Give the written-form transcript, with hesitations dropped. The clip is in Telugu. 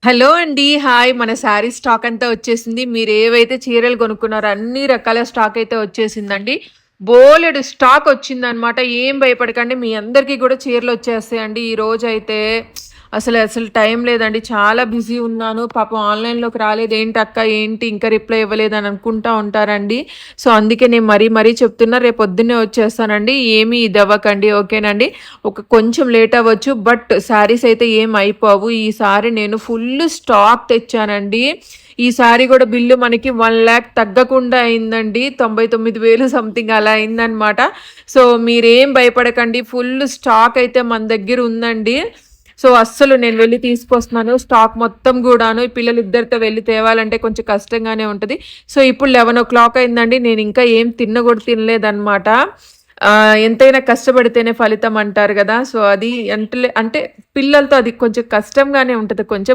హలో అండి. హాయ్. మన శారీ స్టాక్ అంతా వచ్చేసింది. మీరేవైతే చీరలు కొనుక్కున్నారో అన్ని రకాల స్టాక్ అయితే వచ్చేసిందండి. బోలెడు స్టాక్ వచ్చిందనమాట. ఏం భయపడకండి. మీ అందరికీ కూడా చీరలొచ్చేస్తాయండి. ఈరోజైతే అసలు టైం లేదండి. చాలా బిజీ ఉన్నాను. పాపం ఆన్‌లైన్‌లోకి రాలేదు. ఏంటక్క ఏంటి ఇంకా రిప్లై ఇవ్వలేదని అనుకుంటా ఉంటారండి. సో, అందుకే నేను మరీ చెప్తున్నా. రేపొద్దున్నే వచ్చేస్తానండి. ఏమీ ఇదవ్వకండి. ఓకేనండి. కొంచెం లేట్ అవ్వచ్చు. బట్ శారీస్ అయితే ఏం అయిపోవు. ఈసారి నేను ఫుల్ స్టాక్ తెచ్చానండి. ఈసారి గూడా బిల్లు మనకి 1,00,000 తగ్గకుండా అయిందండి. 99,000 సంథింగ్ అలా అయిందనమాట. సో, మీరేం భయపడకండి. ఫుల్ స్టాక్ అయితే మన దగ్గర ఉందండి. సో, అస్సలు నేను వెళ్లి తీసుకొస్తున్నాను. స్టాక్ మొత్తం గూడాను. ఈ పిల్లలిద్దరితో వెళ్లి తేవాలంటే కొంచెం కష్టంగానే ఉంటది. సో, ఇప్పుడు 11:00 అయిందండి. నేనింకా ఏం గూడా తినలేదనమాట. ఎంతైనా కష్టపడితేనే ఫలితం అంటారు గదా! సో, అది అంటే పిల్లలతో అది కొంచెం కష్టంగానే ఉంటది. కొంచెం